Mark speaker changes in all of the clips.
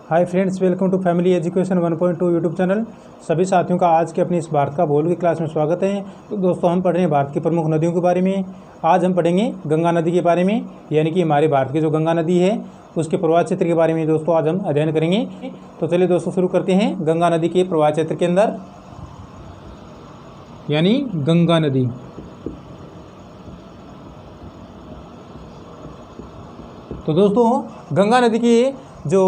Speaker 1: Hi friends, welcome to family education 1.2 YouTube channel. सभी साथियों का आज के अपनी इस भारत का भूगोल की क्लास में स्वागत है। तो दोस्तों, हम पढ़ रहे हैं भारत की प्रमुख नदियों के बारे में। आज हम पढ़ेंगे गंगा नदी के बारे में, यानी कि हमारे भारत की जो गंगा नदी है उसके प्रवाह क्षेत्र के बारे में दोस्तों आज हम अध्ययन करेंगे। तो चलिए दोस्तों शुरू करते हैं गंगा नदी के प्रवाह क्षेत्र के अंदर, यानी गंगा नदी। तो दोस्तों, गंगा नदी की जो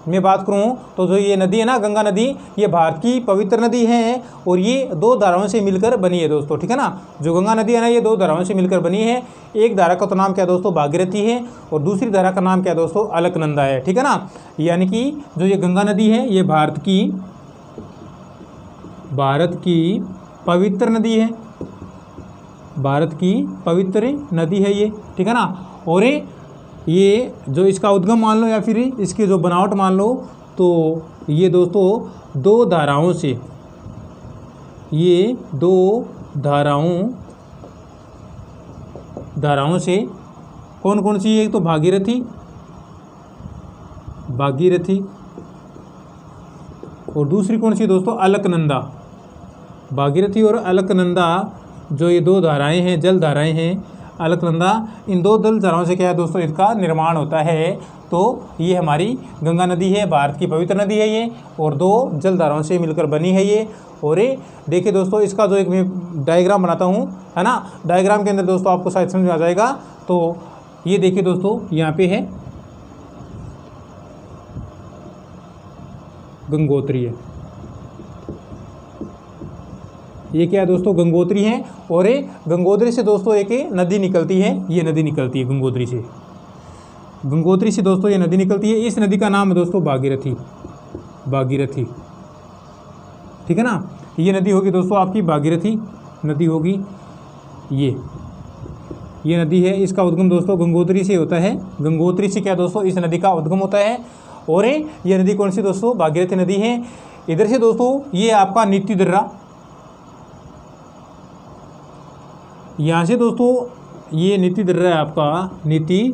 Speaker 1: मैं बात करूं तो जो ये नदी है ना, गंगा नदी, ये भारत की पवित्र नदी है और ये दो धाराओं से मिलकर बनी है दोस्तों, ठीक है ना। जो गंगा नदी है ना, ये दो धाराओं से मिलकर बनी है। एक धारा का तो नाम क्या है दोस्तों, भागीरथी है, और दूसरी धारा का नाम क्या है दोस्तों, अलकनंदा है, ठीक है ना। यानी कि जो ये गंगा नदी है ये भारत की पवित्र नदी है, भारत की पवित्र नदी है ये, ठीक है ना। और ये जो इसका उद्गम मान लो या फिर इसकी जो बनावट मान लो, तो ये दोस्तों दो धाराओं से, ये दो धाराओं से कौन कौन सी है, एक तो भागीरथी और दूसरी कौन सी दोस्तों, अलकनंदा। भागीरथी और अलकनंदा जो ये दो धाराएं हैं, जल धाराएं हैं, अलकनंदा, इन दो जल धाराओं से क्या है दोस्तों, इसका निर्माण होता है। तो ये हमारी गंगा नदी है, भारत की पवित्र नदी है ये, और दो जल धाराओं से मिलकर बनी है ये। और ये देखिए दोस्तों, इसका जो एक मैं डायग्राम बनाता हूँ, है ना, डायग्राम के अंदर दोस्तों आपको शायद समझ में आ जाएगा। तो ये देखिए दोस्तों, यहाँ पे है गंगोत्री है, ये क्या है दोस्तों, गंगोत्री है। और ये गंगोत्री से दोस्तों एक नदी निकलती है, ये नदी निकलती है गंगोत्री से दोस्तों ये नदी निकलती है। इस नदी का नाम है दोस्तों भागीरथी, ठीक है ना। ये नदी होगी दोस्तों आपकी भागीरथी नदी होगी। ये नदी है, इसका उद्गम दोस्तों गंगोत्री से होता है। गंगोत्री से क्या दोस्तों, इस नदी का उद्गम होता है। और ये नदी कौन सी दोस्तों, भागीरथी नदी है। इधर से दोस्तों ये आपका नीति दर्रा, यहाँ से दोस्तों ये नीति दर्रा है आपका, नीति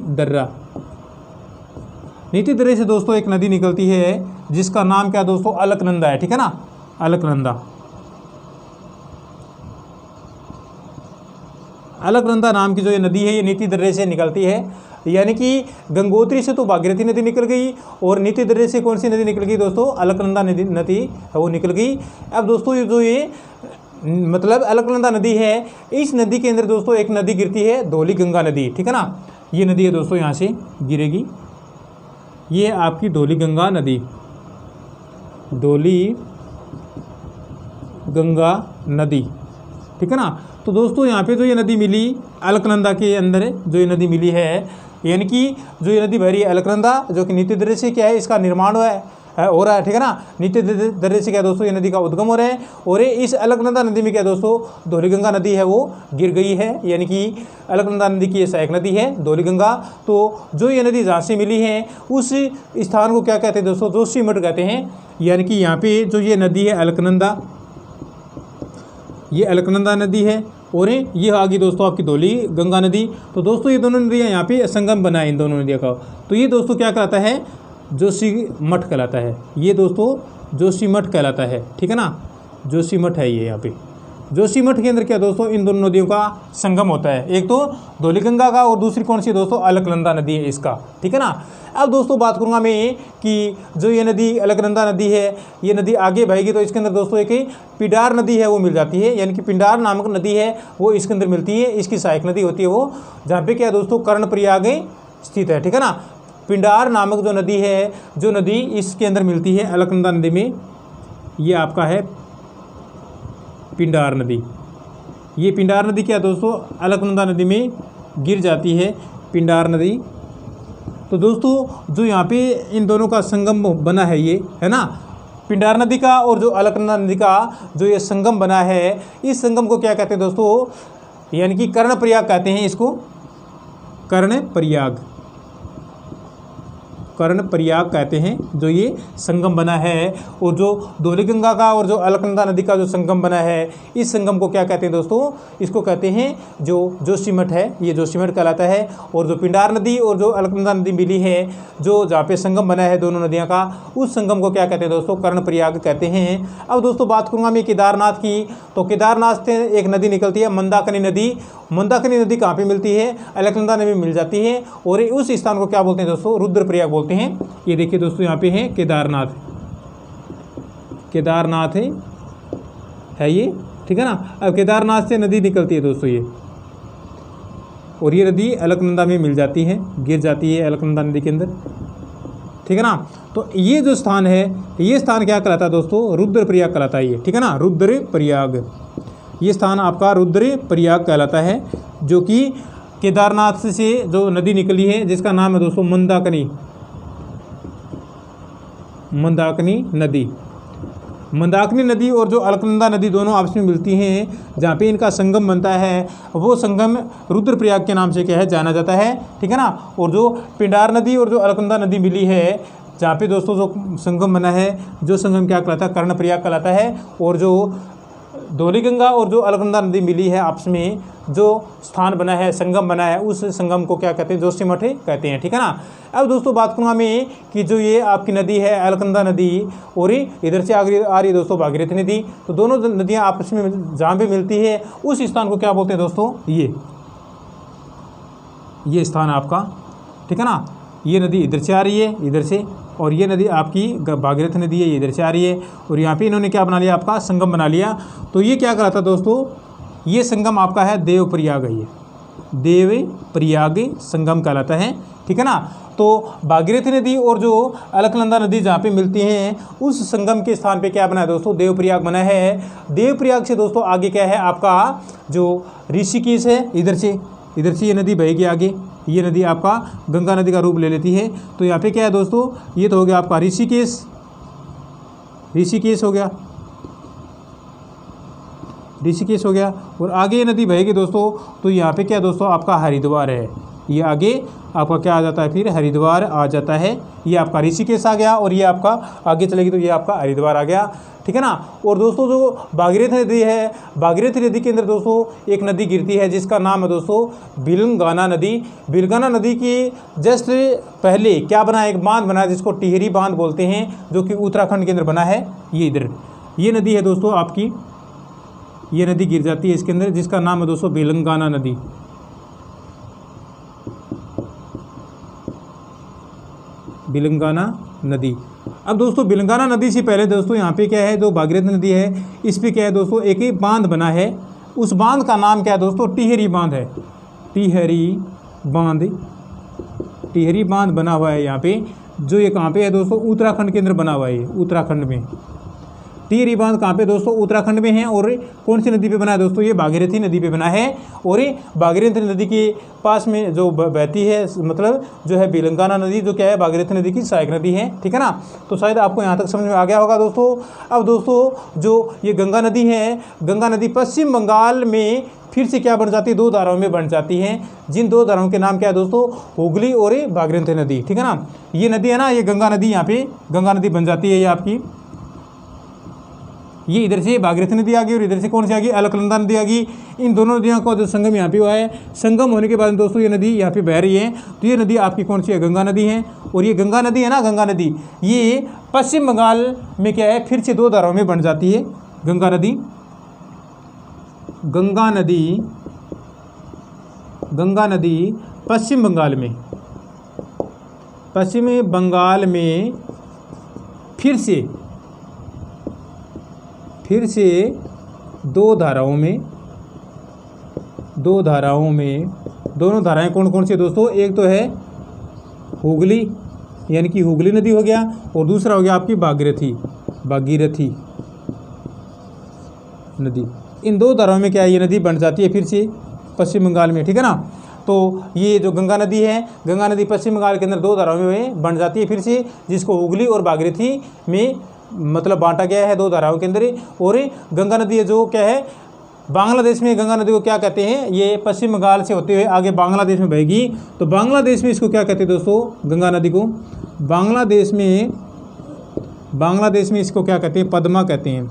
Speaker 1: दर्रे से दोस्तों एक नदी निकलती है जिसका नाम क्या दोस्तों, अलकनंदा है, ठीक है ना, अलकनंदा नाम की जो ये नदी है ये नीति दर्रे से निकलती है। यानी कि गंगोत्री से तो भागीरथी नदी निकल गई, और नीति दर्रे से कौन सी नदी निकल गई दोस्तों, अलकनंदा नदी वो निकल गई। अब दोस्तों ये जो ये मतलब अलकनंदा नदी है, इस नदी के अंदर दोस्तों एक नदी गिरती है, धौली गंगा नदी, ठीक है ना। ये नदी है दोस्तों यहाँ से गिरेगी, ये आपकी धौली गंगा नदी, ठीक है ना। तो दोस्तों यहाँ पे जो ये नदी मिली अलकनंदा के अंदर, जो ये नदी मिली है, यानी कि जो ये नदी बह रही है अलकनंदा, जो कि नीति दर्रे से क्या है, इसका निर्माण हो रहा है, ठीक है ना। नीति दर्रे से क्या दोस्तों ये नदी का उद्गम हो रहा है। और ये इस अलकनंदा नदी में क्या दोस्तों, धौली गंगा नदी है वो गिर गई है, यानी कि अलकनंदा नदी की ये सहायक नदी है धौली गंगा। तो जो ये नदी जहाँ से मिली है उस स्थान को क्या कहते हैं दोस्तों, जोशीमठ कहते हैं। यानी कि यहाँ पे जो ये नदी है अलकनंदा, ये अलकनंदा नदी है, और ये आ गई दोस्तों आपकी धौली गंगा नदी। तो दोस्तों ये दोनों नदियाँ यहाँ पे संगम बना है इन दोनों नदियों का। तो ये दोस्तों क्या कहलाता है, जोशीमठ कहलाता है, ये दोस्तों जोशीमठ कहलाता है, ठीक है ना। जोशीमठ है ये, यहाँ पे जोशीमठ के अंदर क्या दोस्तों, इन दोनों नदियों का संगम होता है, एक तो धौली गंगा का और दूसरी कौन सी दोस्तों, अलकनंदा नदी है इसका, ठीक है ना। अब दोस्तों बात करूंगा मैं कि जो ये नदी अलकनंदा नदी है, ये नदी आगे बहेगी तो इसके अंदर दोस्तों एक पिंडार नदी है वो मिल जाती है, यानी कि पिंडार नामक नदी है वो इसके अंदर मिलती है। इसकी सहायक नदी होती है वो, जहाँ पे क्या दोस्तों, कर्णप्रयाग स्थित है, ठीक है ना। पिंडार नामक जो नदी है, जो नदी इसके अंदर मिलती है अलकनंदा नदी में, ये आपका है पिंडार नदी। ये पिंडार नदी क्या दोस्तों, अलकनंदा नदी में गिर जाती है, पिंडार नदी। तो दोस्तों जो यहाँ पे इन दोनों का संगम बना है ये, है ना, पिंडार नदी का और जो अलकनंदा नदी का जो ये संगम बना है, इस संगम को क्या कहते हैं दोस्तों, यानी कि कर्णप्रयाग कहते हैं इसको, कर्णप्रयाग, कर्णप्रयाग कहते हैं, जो ये संगम बना है। और जो धौलीगंगा का और जो अलकनंदा नदी का जो संगम बना है, इस संगम को क्या कहते हैं दोस्तों, इसको कहते हैं जो जोशीमठ है, ये जोशीमठ कहलाता है। और जो पिंडार नदी और जो अलकनंदा नदी मिली है, जो जहाँ पे संगम बना है दोनों नदियों का, उस संगम को क्या कहते हैं दोस्तों, कर्णप्रयाग कहते हैं। अब दोस्तों बात करूँगा मैं केदारनाथ की। तो केदारनाथ से एक नदी निकलती है, मंदाकिनी नदी। मंदाकिनी नदी कहाँ पे मिलती है, अलकनंदा नदी में मिल जाती है। और उस स्थान को क्या बोलते हैं दोस्तों, रुद्रप्रयाग बोलते हैं। ये देखिए दोस्तों यहाँ पे है केदारनाथ, केदारनाथ है ये, ठीक है ना। अब केदारनाथ से नदी निकलती है दोस्तों ये, और ये नदी अलकनंदा में मिल जाती है, गिर जाती है अलकनंदा नदी के अंदर, ठीक है ना। तो ये जो स्थान है, ये स्थान क्या कहलाता है दोस्तों, रुद्रप्रयाग कहलाता है ये, ठीक है ना, रुद्रप्रयाग। ये स्थान आपका रुद्रप्रयाग कहलाता है, जो कि केदारनाथ से जो नदी निकली है, जिसका नाम है दोस्तों मंदाकिनी, मंदाकिनी नदी। मंदाकिनी नदी और जो अलकनंदा नदी दोनों आपस में मिलती हैं, जहाँ पे इनका संगम बनता है, वो संगम रुद्रप्रयाग के नाम से क्या है, जाना जाता है, ठीक है ना। और जो पिंडार नदी और जो अलकनंदा नदी मिली है, जहाँ पे दोस्तों जो संगम बना है, जो संगम क्या कहलाता है, कर्णप्रयाग कहलाता है। और जो धौलीगंगा और जो अलकनंदा नदी मिली है, आपस में जो स्थान बना है, संगम बना है, उस संगम को क्या कहते हैं, जोशीमठ कहते हैं, ठीक है ना। अब दोस्तों बात करूँगा मैं कि जो ये आपकी नदी है अलकनंदा नदी, और इधर से आ रही है दोस्तों भागीरथी नदी। तो दोनों नदियाँ आपस में जहाँ पे मिलती है, उस स्थान को क्या बोलते हैं दोस्तों, ये स्थान आपका, ठीक है ना। ये नदी इधर से आ रही है, इधर से, और ये नदी आपकी भागीरथी नदी है, ये इधर से आ रही है। और यहाँ पे इन्होंने क्या बना लिया, आपका संगम बना लिया। तो ये क्या कहलाता है दोस्तों, ये संगम आपका है देवप्रयाग है, ये देवप्रयाग संगम कहलाता है, ठीक है ना। तो भागीरथी नदी और जो अलकनंदा नदी जहाँ पे मिलती हैं, उस संगम के स्थान पे क्या बना है दोस्तों, देवप्रयाग बना है। देवप्रयाग से दोस्तों आगे क्या है आपका, जो ऋषिकेश है, इधर से ये नदी बहेगी आगे। ये नदी आपका गंगा नदी का रूप ले लेती है। तो यहाँ पे क्या है दोस्तों, ये तो हो गया आपका ऋषिकेश हो गया, ऋषिकेश हो गया। और आगे ये नदी बहेगी दोस्तों, तो यहाँ पे क्या है दोस्तों, आपका हरिद्वार है। ये आगे आपका क्या आ जाता है, फिर हरिद्वार आ जाता है। ये आपका ऋषिकेश आ गया, और ये आपका आगे चलेगी तो ये आपका हरिद्वार आ गया, ठीक है ना। और दोस्तों जो भागीरथी नदी है, भागीरथी नदी के अंदर दोस्तों एक नदी गिरती है, जिसका नाम है दोस्तों बिलंगाना नदी। बिलंगाना नदी की जस्ट पहले क्या बना है, एक बांध बना है, जिसको टिहरी बांध बोलते हैं, जो कि उत्तराखंड के अंदर बना है। ये इधर ये नदी है दोस्तों आपकी, ये नदी गिर जाती है इसके अंदर, जिसका नाम है दोस्तों बिलंगाना नदी। बिलंगाना नदी। अब दोस्तों बिलंगाना नदी से पहले दोस्तों यहाँ पे क्या है, जो भागीरथी नदी है, इस पे क्या है दोस्तों, एक ही बांध बना है। उस बांध का नाम क्या है दोस्तों, टिहरी बांध है। टिहरी बांध बना हुआ है यहाँ पे, जो ये कहाँ पे है दोस्तों, उत्तराखंड के अंदर बना हुआ है, उत्तराखंड में। टिहरी बांध कहाँ पे दोस्तों, उत्तराखंड में है। और कौन सी नदी पे बना है दोस्तों, ये भागीरथी नदी पे बना है। और ये भागीरथी नदी के पास में जो बहती है, मतलब जो है बिलंगाना नदी, जो क्या है भागीरथी नदी की सहायक नदी है, ठीक है ना। तो शायद आपको यहाँ तक समझ में आ गया होगा दोस्तों। अब दोस्तों जो ये गंगा नदी है, गंगा नदी पश्चिम बंगाल में फिर से क्या बन जाती है, दो धाराओं में बन जाती हैं। जिन दो धाराओं के नाम क्या है दोस्तों, हुगली और भागीरथी नदी, ठीक है ना। ये नदी है ना, ये गंगा नदी, यहाँ पे गंगा नदी बन जाती है। ये आपकी ये इधर से भागीरथी नदी आ गई, और इधर से कौन सी आ गई, अलकनंदा नदी आ गई। इन दोनों नदियों का जो संगम यहाँ पे हुआ है, संगम होने के बाद दोस्तों ये नदी यहाँ पे बह रही है। तो ये नदी आपकी कौन सी है, गंगा नदी है। और ये गंगा नदी है ना, गंगा नदी ये पश्चिम बंगाल में क्या है, फिर से दो धाराओं में बन जाती है। गंगा नदी पश्चिम बंगाल में फिर से दो धाराओं में, दोनों धाराएं कौन कौन सी दोस्तों, एक तो है हुगली, यानी कि हुगली नदी हो गया, और दूसरा हो गया आपकी भागीरथी नदी। इन दो धाराओं में क्या है, ये नदी बन जाती है फिर से पश्चिम बंगाल में, ठीक है ना। तो ये जो गंगा नदी है, गंगा नदी पश्चिम बंगाल के अंदर दो धाराओं में बन जाती है फिर से, जिसको हुगली और भागीरथी में मतलब बांटा गया है, दो धाराओं के अंदर। और गंगा नदी है जो क्या है, बांग्लादेश में गंगा नदी को क्या कहते हैं, ये पश्चिम बंगाल से होते हुए आगे बांग्लादेश में बहेगी। तो बांग्लादेश में इसको क्या कहते हैं दोस्तों, गंगा नदी को बांग्लादेश में इसको क्या कहते हैं, पद्मा कहते हैं।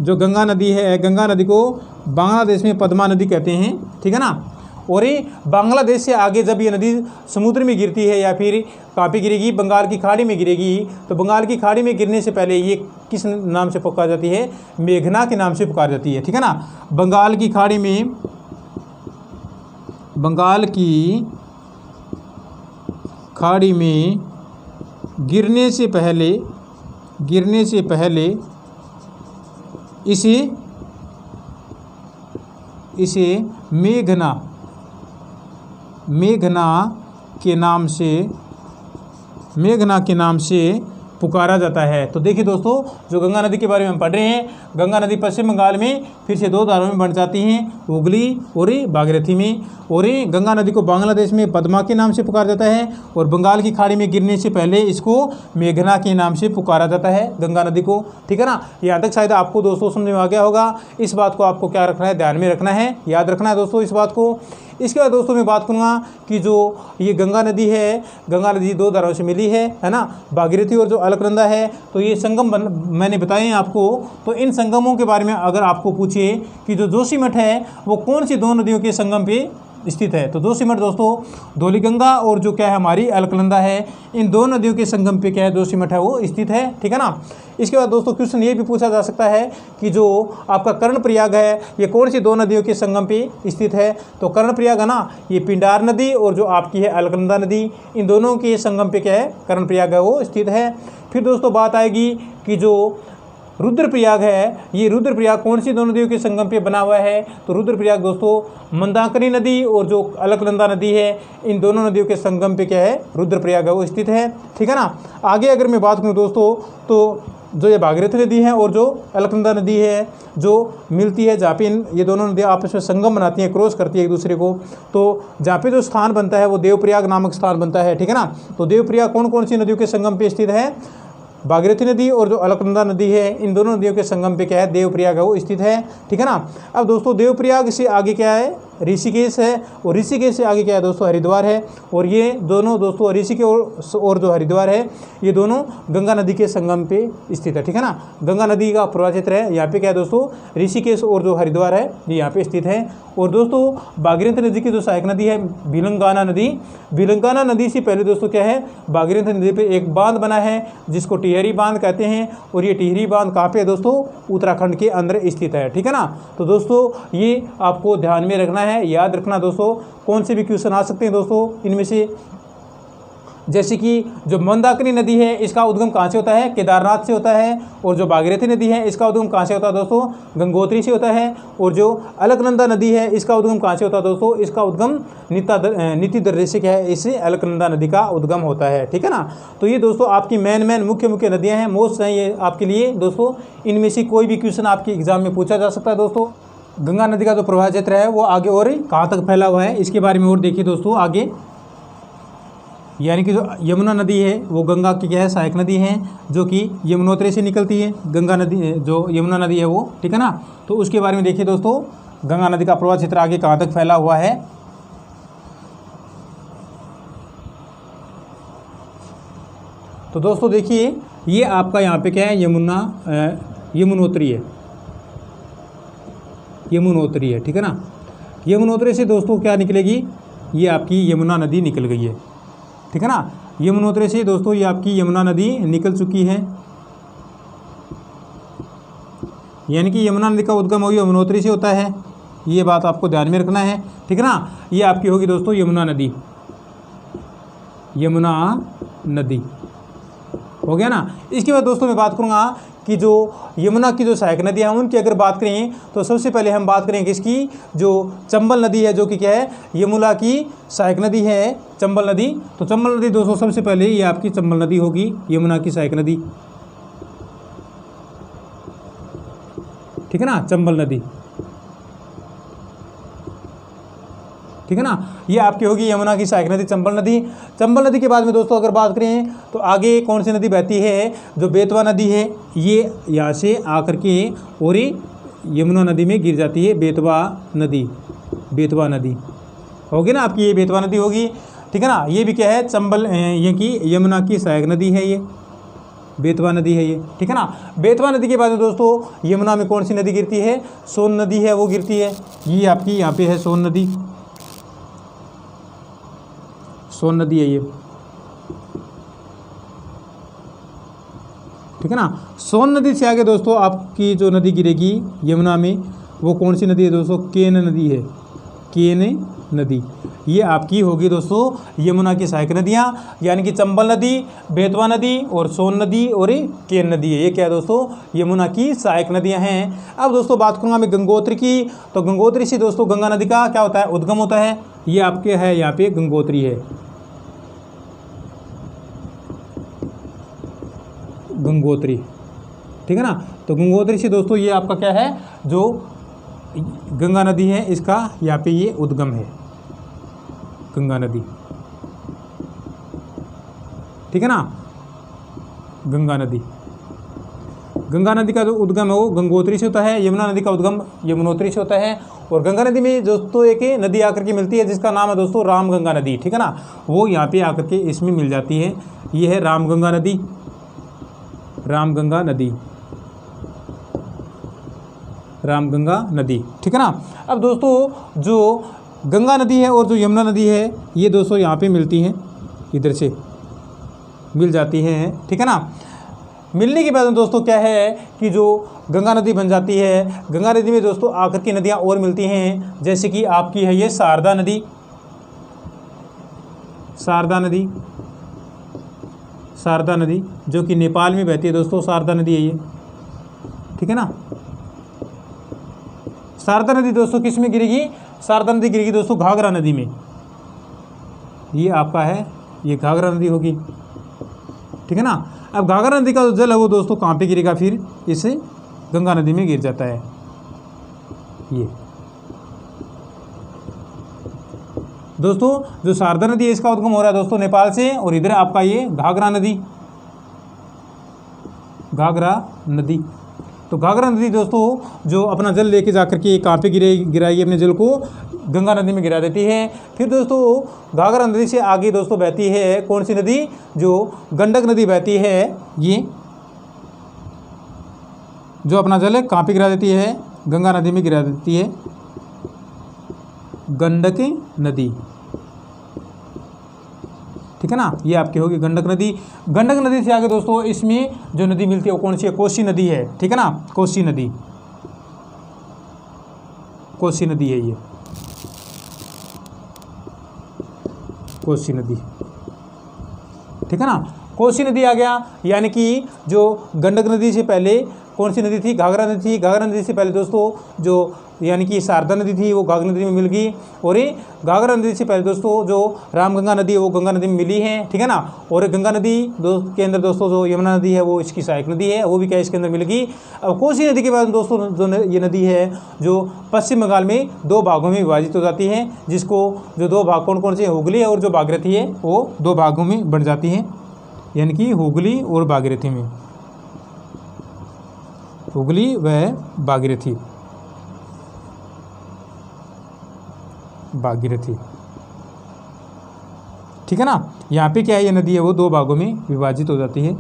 Speaker 1: जो गंगा नदी है, गंगा नदी को बांग्लादेश में पद्मा नदी कहते हैं, ठीक है ना। और ये बांग्लादेश से आगे जब ये नदी समुद्र में गिरती है या फिर कहाँ पे गिरेगी, बंगाल की खाड़ी में गिरेगी, तो बंगाल की खाड़ी में गिरने से पहले ये किस नाम से पुकार जाती है, मेघना के नाम से पुकार जाती है, ठीक है ना। बंगाल की खाड़ी में गिरने से पहले इसे मेघना के नाम से पुकारा जाता है। तो देखिए दोस्तों, जो गंगा नदी के बारे में हम पढ़ रहे हैं, गंगा नदी पश्चिम बंगाल में फिर से दो धाराओं में बंट जाती हैं, हुगली और भागीरथी में। और गंगा नदी को बांग्लादेश में पद्मा के नाम से पुकारा जाता है और बंगाल की खाड़ी में गिरने से पहले इसको मेघना के नाम से पुकारा जाता है गंगा नदी को, ठीक है ना। यहाँ तक शायद आपको दोस्तों समझ में आ गया होगा। इस बात को आपको क्या रखना है, ध्यान में रखना है, याद रखना है दोस्तों इस बात को। इसके बाद दोस्तों मैं बात करूँगा कि जो ये गंगा नदी है, गंगा नदी दो धाराओं से मिली है ना, भागीरथी और जो अलकनंदा है। तो ये संगम मैंने बताए हैं आपको। तो इन संगमों के बारे में अगर आपको पूछे कि जो जोशीमठ है वो कौन सी दो नदियों के संगम पे स्थित है, तो जोशीमठ दोस्तों धौलीगंगा और जो क्या है हमारी अलकनंदा है, इन दो नदियों के संगम पे क्या है जोशीमठ है वो स्थित है, ठीक है ना। इसके बाद दोस्तों क्वेश्चन ये भी पूछा जा सकता है कि जो आपका कर्णप्रयाग है ये कौन सी दो नदियों के संगम पे स्थित है, तो कर्णप्रयाग है ना, ये पिंडार नदी और जो आपकी है अलकनंदा नदी, इन दोनों के संगम पे क्या है कर्णप्रयाग है वो स्थित है। फिर दोस्तों बात आएगी कि जो रुद्रप्रयाग है, ये रुद्रप्रयाग कौन सी दो नदियों के संगम पे बना हुआ है, तो रुद्रप्रयाग दोस्तों मंदाकिनी नदी और जो अलकनंदा नदी है, इन दोनों नदियों के संगम पे क्या है रुद्रप्रयाग है वो स्थित है, ठीक है ना। आगे अगर मैं बात करूँ दोस्तों, तो जो ये भागीरथी नदी है और जो अलकनंदा नदी है जो मिलती है, जहाँ पे ये दोनों नदियाँ आपस में संगम बनाती हैं, क्रॉस करती है एक दूसरे को, तो जहाँ पे जो स्थान बनता है वो देवप्रयाग नामक स्थान बनता है, ठीक है ना। तो देवप्रयाग कौन कौन सी नदियों के संगम पे स्थित है, भागीरथी नदी और जो अलकनंदा नदी है, इन दोनों नदियों के संगम पे क्या है देवप्रयाग है वो स्थित है, ठीक है ना। अब दोस्तों देवप्रयाग से आगे क्या है ऋषिकेश है, और ऋषिकेश से आगे क्या है दोस्तों हरिद्वार है। और ये दोनों दोस्तों ऋषिकेश और जो हरिद्वार है ये दोनों गंगा नदी के संगम पे स्थित है, ठीक है ना। गंगा नदी का प्रवाह क्षेत्र है, यहाँ पे क्या है दोस्तों ऋषिकेश और जो हरिद्वार है ये यहाँ पे स्थित है। और दोस्तों भागीरथी नदी की जो सहायक नदी है भिलंगाना नदी, भिलंगाना नदी से पहले दोस्तों क्या है भागीरथी नदी पे एक बांध बना है जिसको टिहरी बांध कहते हैं। और ये टिहरी बांध कहाँ पे है दोस्तों, उत्तराखंड के अंदर स्थित है, ठीक है ना। तो दोस्तों ये आपको ध्यान में रखना है, याद रखना दोस्तों। कौन से भी क्वेश्चन आ सकते हैं दोस्तों इनमें से, जैसे कि जो मंदाकिनी नदी है इसका उद्गम कहाँ से होता है, केदारनाथ से होता है। और जो भागीरथी नदी है इसका उद्गम कहाँ से होता है दोस्तों, गंगोत्री से होता है। और जो अलकनंदा नदी है इसका उद्गम कहाँ से होता है दोस्तों, इसका उद्गम नीति दर्रे से क्या है, इससे अलकनंदा नदी का उद्गम होता है, ठीक है ना। तो ये दोस्तों आपकी मेन मुख्य नदियाँ हैं, मोस्ट हैं ये आपके लिए दोस्तों। इनमें से कोई भी क्वेश्चन आपके एग्जाम में पूछा जा सकता है दोस्तों। गंगा नदी का जो प्रवाह क्षेत्र है वो आगे और कहाँ तक फैला हुआ है इसके बारे में और देखिए दोस्तों आगे। यानी कि जो यमुना नदी है वो गंगा की क्या है सहायक नदी है, जो कि यमुनोत्री से निकलती है गंगा नदी, जो यमुना नदी है वो, ठीक है ना। तो उसके बारे में देखिए दोस्तों गंगा नदी का प्रवाह क्षेत्र आगे कहाँ तक फैला हुआ है। तो दोस्तों देखिए ये आपका यहाँ पे क्या है यमुनोत्री है, ठीक है ना। यमुनोत्री से दोस्तों क्या निकलेगी, ये आपकी यमुना नदी निकल गई है, ठीक है ना। यमुनोत्री से दोस्तों ये आपकी यमुना नदी निकल चुकी है, यानी कि यमुना नदी का उद्गम होगी यमुनोत्री से होता है, ये बात आपको ध्यान में रखना है, ठीक है ना। ये आपकी होगी दोस्तों यमुना नदी हो गया ना। इसके बाद दोस्तों मैं बात करूँगा कि जो यमुना की जो सहायक नदियाँ हैं उनकी अगर बात करें तो सबसे पहले हम बात करेंगे इसकी जो चंबल नदी है, जो कि क्या है यमुना की सहायक नदी है चंबल नदी। तो चंबल नदी दोस्तों सबसे पहले ये आपकी चंबल नदी होगी यमुना की सहायक नदी, ठीक है ना, चंबल नदी, ठीक है ना। ये आपकी होगी यमुना की सहायक नदी चंबल नदी। चंबल नदी के बाद में दोस्तों अगर बात करें तो आगे कौन सी नदी बहती है, जो बेतवा नदी है, ये यहाँ से आकर के और यमुना नदी में गिर जाती है बेतवा नदी, बेतवा नदी होगी ना आपकी, ये बेतवा नदी होगी, ठीक है ना। ये भी क्या है, चंबल, ये की यमुना की सहायक नदी है, ये बेतवा नदी है ये, ठीक है ना। बेतवा नदी के बाद में दोस्तों यमुना में कौन सी नदी गिरती है, सोन नदी है वो गिरती है, ये आपकी यहाँ पे है सोन नदी, सोन नदी है ये, ठीक है ना। सोन नदी से आगे दोस्तों आपकी जो नदी गिरेगी यमुना में वो कौन सी नदी है दोस्तों, केन नदी है, केन नदी, ये आपकी होगी दोस्तों यमुना की सहायक नदियाँ, यानी कि चंबल नदी, बेतवा नदी और सोन नदी और केन नदी है, ये क्या है दोस्तों, यमुना की सहायक नदियाँ हैं। अब दोस्तों बात करूँगा मैं गंगोत्री की, तो गंगोत्री से दोस्तों गंगा नदी का क्या होता है, उद्गम होता है, ये आपके है यहाँ पे गंगोत्री है, गंगोत्री, ठीक है ना। तो गंगोत्री से दोस्तों ये आपका क्या है, जो गंगा नदी है इसका यहाँ पे ये उद्गम है, गंगा नदी, ठीक है ना। गंगा नदी, गंगा नदी का जो उद्गम है वो गंगोत्री से होता है, यमुना नदी का उद्गम यमुनोत्री से होता है, और गंगा नदी में दोस्तों एक नदी आकर के मिलती है जिसका नाम है दोस्तों रामगंगा नदी, ठीक है ना, वो यहाँ पे आकर के इसमें मिल जाती है, ये है रामगंगा नदी, रामगंगा नदी, रामगंगा नदी, ठीक है ना। अब दोस्तों जो गंगा नदी है और जो यमुना नदी है ये दोस्तों यहाँ पे मिलती हैं, इधर से मिल जाती हैं, ठीक है ना। मिलने के बाद दोस्तों क्या है कि जो गंगा नदी बन जाती है, गंगा नदी में दोस्तों आकर की नदियाँ और मिलती हैं, जैसे कि आपकी है ये शारदा नदी, शारदा नदी, शारदा नदी जो कि नेपाल में बहती है दोस्तों, शारदा नदी है ये, ठीक है ना। शारदा नदी दोस्तों किस में गिरेगी, शारदा नदी गिरेगी दोस्तों घाघरा नदी में, ये आपका है ये घाघरा नदी होगी, ठीक है ना। अब घाघरा नदी का जो जल है वो दोस्तों कहाँ पे गिरेगा, फिर इस गंगा नदी में गिर जाता है, ये दोस्तों जो शारदा नदी है इसका उद्गम हो रहा है दोस्तों नेपाल से, और इधर आपका ये घाघरा नदी, घाघरा नदी। तो घाघरा नदी दोस्तों जो अपना जल लेके जाकर के कहाँ पे गिराएगी, अपने जल को गंगा नदी में गिरा देती है। फिर दोस्तों घाघरा नदी से आगे दोस्तों बहती है कौन सी नदी, जो गंडक नदी बहती है, ये जो अपना जल कहाँ पे गिरा देती है, गंगा नदी में गिरा देती है, गंडक नदी, ठीक है ना। ये आपकी होगी गंडक नदी। गंडक नदी से आगे दोस्तों इसमें जो नदी मिलती है वो कौन सी है, कोसी नदी है, ठीक है ना, कोसी नदी, कोसी नदी है ये, कोसी नदी, ठीक है ना। कोसी नदी आ गया, यानी कि जो गंडक नदी से पहले कौन सी नदी थी, घाघरा नदी थी, घाघरा नदी से पहले दोस्तों जो यानी कि शारदा नदी थी वो घाघरा नदी में मिल गई, और ये घाघरा नदी से पहले दोस्तों जो रामगंगा नदी है वो गंगा नदी में मिली है, ठीक है ना। और गंगा नदी के अंदर दोस्तों जो यमुना नदी है वो इसकी सहायक नदी है, वो भी क्या इसके अंदर मिल गई। अब कोसी नदी के बाद दोस्तों जो ये नदी है जो पश्चिम बंगाल में दो भागों में विभाजित हो जाती है, जिसको जो दो भाग कौन कौन से, हुगली और जो भागीरथी है, वो दो भागों में बन जाती हैं, यानी कि हुगली और भागीरथी में, हुगली व भागीरथी, भागीरथी, ठीक है ना। यहाँ पे क्या है, ये नदी है वो दो भागों में विभाजित हो जाती है,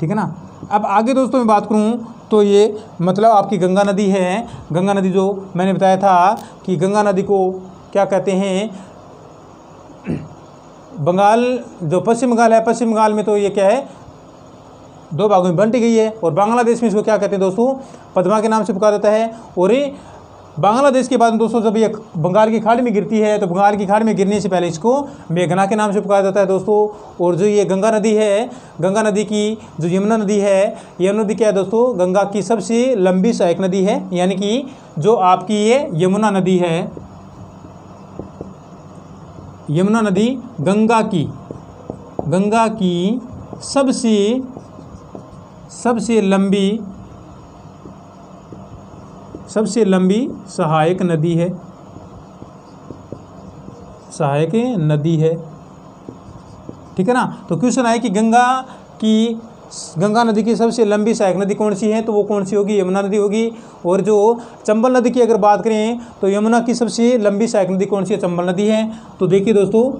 Speaker 1: ठीक है ना। अब आगे दोस्तों मैं बात करूँ तो ये मतलब आपकी गंगा नदी है, गंगा नदी जो मैंने बताया था कि गंगा नदी को क्या कहते हैं, बंगाल जो पश्चिम बंगाल है, पश्चिम बंगाल में तो ये क्या है दो भागों में बंटी गई है, और बांग्लादेश में इसको क्या कहते हैं दोस्तों, पद्मा के नाम से पुकारा जाता है। और ये बांग्लादेश के बाद दोस्तों जब ये बंगाल की खाड़ी में गिरती है तो बंगाल की खाड़ी में गिरने से पहले इसको मेघना के नाम से पुकारा जाता है दोस्तों। और जो ये गंगा नदी है, गंगा नदी की जो यमुना नदी है, यमुना नदी क्या है दोस्तों, गंगा की सबसे लंबी सहायक नदी है, यानी कि जो आपकी ये यमुना नदी है, यमुना नदी गंगा की सबसे लंबी सहायक नदी है, ठीक है ना। तो क्वेश्चन है कि गंगा की गंगा नदी की सबसे लंबी सहायक नदी कौन सी है, तो वो कौन सी होगी, यमुना नदी होगी। और जो चंबल नदी की अगर बात करें तो यमुना की सबसे लंबी सहायक नदी कौन सी है, चंबल नदी है। तो देखिए दोस्तों,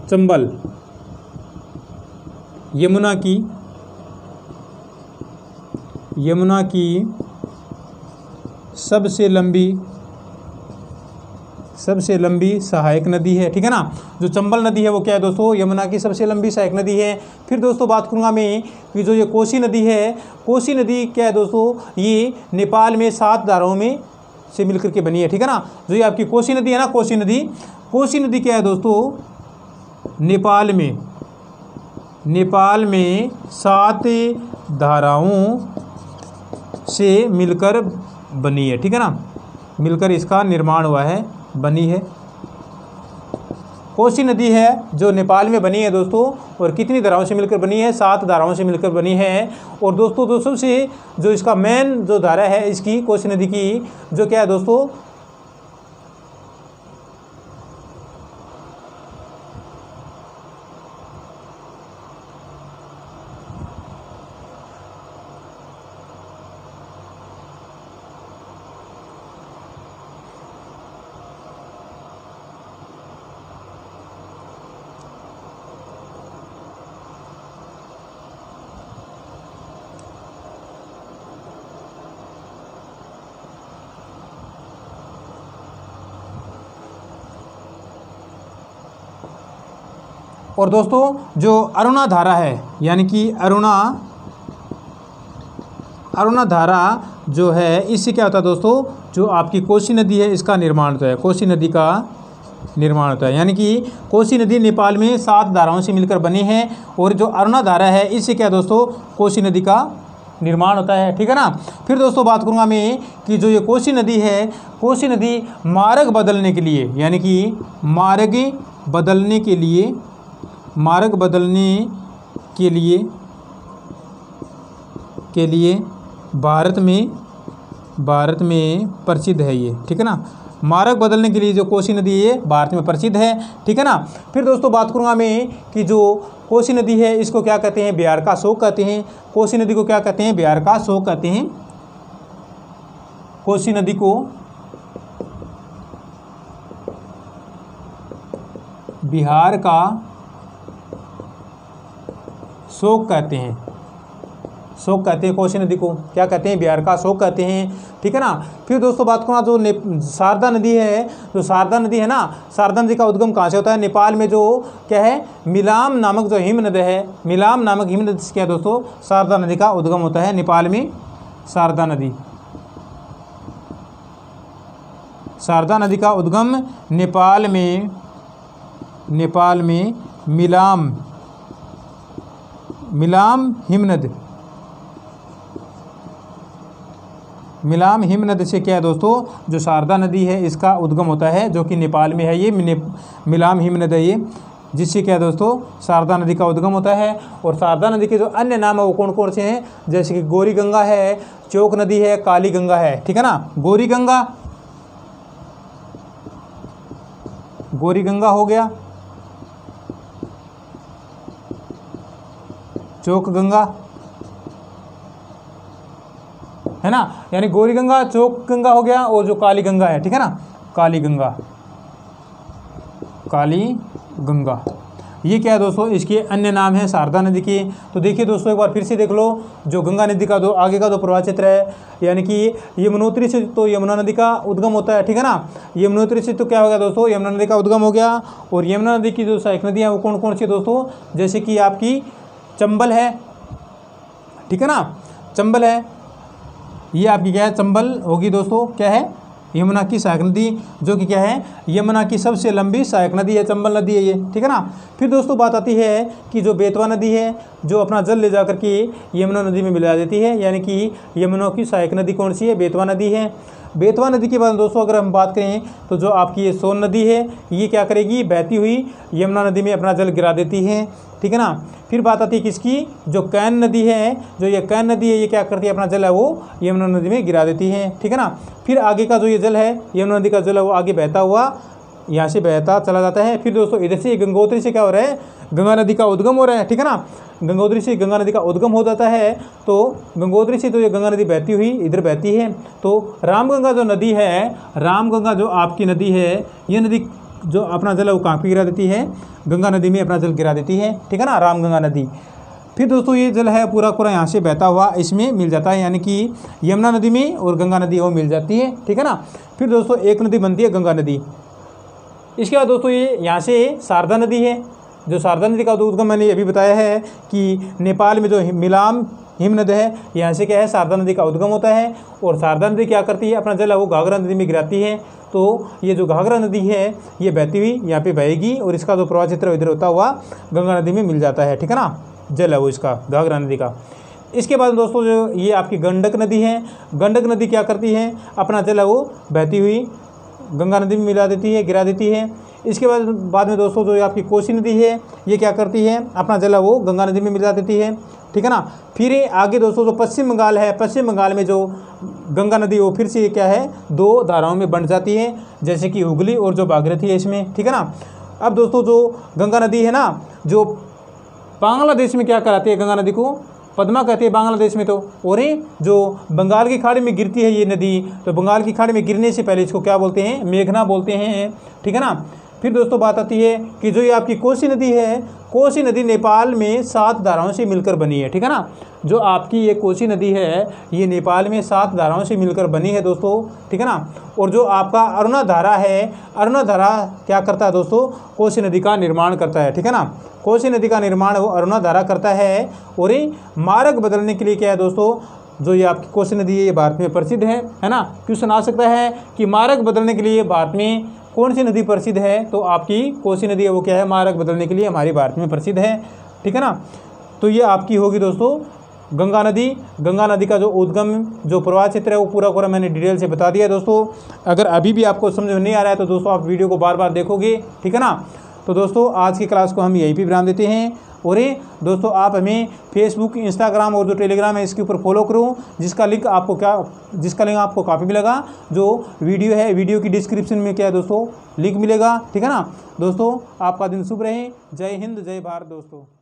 Speaker 1: चंबल यमुना की सबसे लंबी सहायक नदी है, ठीक है ना। जो चंबल नदी है वो क्या है दोस्तों, यमुना की सबसे लंबी सहायक नदी है। फिर दोस्तों बात करूंगा मैं कि जो ये कोसी नदी है, कोसी नदी क्या है दोस्तों, ये नेपाल में 7 धाराओं में से मिलकर के बनी है, ठीक है ना। जो ये आपकी कोसी नदी है ना, कोसी नदी क्या है दोस्तों, नेपाल में 7 धाराओं से मिलकर बनी है, ठीक है ना, मिलकर इसका निर्माण हुआ है, बनी है। कोसी नदी है जो नेपाल में बनी है दोस्तों, और कितनी धाराओं से मिलकर बनी है, 7 धाराओं से मिलकर बनी है। और दोस्तों से जो इसका मेन जो धारा है इसकी कोसी नदी की, जो क्या है दोस्तों, और दोस्तों जो अरुणा धारा है, यानी कि अरुणा धारा जो है, इससे क्या होता है दोस्तों, जो आपकी कोसी नदी है इसका निर्माण होता है, कोसी नदी का निर्माण होता है। यानी कि कोसी नदी नेपाल में 7 धाराओं से मिलकर बनी है, और जो अरुणा धारा है इससे क्या दोस्तों, कोसी नदी का निर्माण होता है, ठीक है ना। फिर दोस्तों बात करूँगा मैं कि जो ये कोसी नदी है, कोसी नदी मार्ग बदलने के लिए, यानी कि मार्ग बदलने के लिए भारत में प्रसिद्ध है ये, ठीक है ना। मार्ग बदलने के लिए जो कोसी नदी है भारत में प्रसिद्ध है, ठीक है ना। फिर दोस्तों बात करूँगा मैं कि जो कोसी नदी है इसको क्या कहते हैं, बिहार का शोक कहते हैं। कोसी नदी को क्या कहते हैं, बिहार का शोक कहते हैं। कोसी नदी को बिहार का शोक कहते हैं, शोक कहते हैं। कोसी नदी को क्या कहते हैं, बिहार का शोक कहते हैं, ठीक है ना। फिर दोस्तों बात करूँ जो शारदा नदी है, जो शारदा नदी है ना, शारदा नदी का उद्गम कहाँ से होता है, नेपाल में जो क्या है, मिलाम नामक जो हिमनद है, मिलाम नामक हिमनद से क्या है दोस्तों, शारदा नदी का उद्गम होता है नेपाल में। शारदा नदी का उद्गम नेपाल में मिलाम हिमनद से क्या है दोस्तों, जो शारदा नदी है इसका उद्गम होता है, जो कि नेपाल में है। ये मिलाम हिमनद है ये, जिससे क्या है दोस्तों, शारदा नदी का उद्गम होता है। और शारदा नदी के जो अन्य नाम है वो कौन कौन से हैं, जैसे कि गौरी गंगा है, चौक नदी है, काली गंगा है, ठीक है ना। गौरी गंगा हो गया, चौक गंगा है ना, यानी गौरी गंगा, चौक गंगा हो गया, और जो काली गंगा है, ठीक है ना, काली गंगा ये क्या है दोस्तों, इसके अन्य नाम है शारदा नदी के। तो देखिए दोस्तों एक बार फिर से देख लो, जो गंगा नदी का जो आगे का जो प्रवाह क्षेत्र है, यानी कि यमुनोत्री से तो यमुना नदी का उद्गम होता है, ठीक है ना। यमुनोत्री से तो क्या हो गया दोस्तों, यमुना नदी का उद्गम हो गया। और यमुना नदी की जो सहायक नदियाँ वो कौन कौन सी दोस्तों, जैसे कि आपकी चंबल है, ठीक है ना, चंबल है, ये आपकी क्या है, चंबल होगी दोस्तों, क्या है, यमुना की सहायक नदी, जो कि क्या है, यमुना की सबसे लंबी सहायक नदी है, चंबल नदी है ये, ठीक है ना। फिर दोस्तों बात आती है कि जो बेतवा नदी है, जो अपना जल ले जाकर के यमुना नदी में मिला देती है, यानी कि यमुना की सहायक नदी कौन सी है, बेतवा नदी है। बेतवा नदी के बाद दोस्तों अगर हम बात करें तो जो आपकी ये सोन नदी है, ये क्या करेगी, बहती हुई यमुना नदी में अपना जल गिरा देती है, ठीक है ना। फिर बात आती है किसकी, जो कैन नदी है, जो ये कैन नदी है, ये क्या करती है, अपना जल है वो यमुना नदी में गिरा देती है, ठीक है ना। फिर आगे का जो ये जल है, यमुना नदी का जल है, वो आगे बहता हुआ यहाँ से बहता चला जाता है। फिर दोस्तों इधर से गंगोत्री से क्या हो रहा है, गंगा नदी का उद्गम हो रहा है, ठीक है ना। गंगोत्री से गंगा नदी का उद्गम हो जाता है। तो गंगोत्री से तो ये गंगा नदी बहती हुई इधर बहती है। तो रामगंगा जो नदी है, रामगंगा जो आपकी नदी है, ये नदी जो अपना जल है वो कहाँ पे गिरा देती है, गंगा नदी में अपना जल गिरा देती है, ठीक है ना, रामगंगा नदी। फिर दोस्तों ये जल है पूरा पूरा यहाँ से बहता हुआ इसमें मिल जाता है, यानी कि यमुना नदी में और गंगा नदी वो मिल जाती है, ठीक है ना। फिर दोस्तों एक नदी बनती है गंगा नदी। इसके बाद दोस्तों ये यहाँ से शारदा नदी है, जो शारदा नदी का उद्गम मैंने अभी बताया है कि नेपाल में जो मिलाम हिमनद है, यहाँ से क्या है, शारदा नदी का उद्गम होता है। और शारदा नदी क्या करती है, अपना जल है वो घाघरा नदी में गिराती है। तो ये जो घाघरा नदी है ये बहती हुई यहाँ पे बहेगी और इसका जो प्रवाह क्षेत्र इधर होता हुआ गंगा नदी में मिल जाता है, ठीक है ना, जल है वो इसका घाघरा नदी का। इसके बाद दोस्तों जो ये आपकी गंडक नदी है, गंडक नदी क्या करती है, अपना जल है वो बहती हुई गंगा नदी में मिला देती है, गिरा देती है। इसके बाद में दोस्तों जो आपकी कोसी नदी है ये क्या करती है, अपना जल है वो गंगा नदी में मिला देती है, ठीक है ना। फिर आगे दोस्तों जो पश्चिम बंगाल है, पश्चिम बंगाल में जो गंगा नदी वो फिर से क्या है, दो धाराओं में बंट जाती है, जैसे कि हुगली और जो भागीरथी है इसमें, ठीक है ना। अब दोस्तों जो गंगा नदी है ना, जो बांग्लादेश में क्या कराती है, गंगा नदी को पद्मा कहते हैं बांग्लादेश में। तो और जो बंगाल की खाड़ी में गिरती है ये नदी, तो बंगाल की खाड़ी में गिरने से पहले इसको क्या बोलते हैं, मेघना बोलते हैं, ठीक है ना। फिर दोस्तों बात आती है कि जो ये आपकी कोसी नदी है, कोसी नदी नेपाल में 7 धाराओं से मिलकर बनी है, ठीक है ना। जो आपकी ये कोसी नदी है ये नेपाल में 7 धाराओं से मिलकर बनी है दोस्तों, ठीक है ना। और जो आपका अरुणा धारा है, अरुणा धारा क्या करता है दोस्तों, कोसी नदी का निर्माण करता है, ठीक है ना। कोसी नदी का निर्माण वो अरुणा धारा करता है। और ये मार्ग बदलने के लिए क्या है दोस्तों, जो ये आपकी कोसी नदी है ये भारत में प्रसिद्ध है ना। क्वेश्चन आ सकता है कि मार्ग बदलने के लिए भारत में कौन सी नदी प्रसिद्ध है, तो आपकी कोसी नदी है वो क्या है, मार्ग बदलने के लिए हमारे भारत में प्रसिद्ध है, ठीक है ना। तो ये आपकी होगी दोस्तों गंगा नदी। गंगा नदी का जो उद्गम जो प्रवाह क्षेत्र है वो पूरा पूरा मैंने डिटेल से बता दिया है दोस्तों। अगर अभी भी आपको समझ में नहीं आ रहा है तो दोस्तों आप वीडियो को बार बार देखोगे, ठीक है ना। तो दोस्तों आज की क्लास को हम यहीं पे विराम देते हैं। और ये दोस्तों आप हमें फेसबुक, इंस्टाग्राम और जो टेलीग्राम है इसके ऊपर फॉलो करो, जिसका लिंक आपको काफ़ी मिलेगा। जो वीडियो है वीडियो की डिस्क्रिप्शन में क्या है दोस्तों लिंक मिलेगा, ठीक है ना। दोस्तों आपका दिन शुभ रहे। जय हिंद, जय भारत दोस्तों।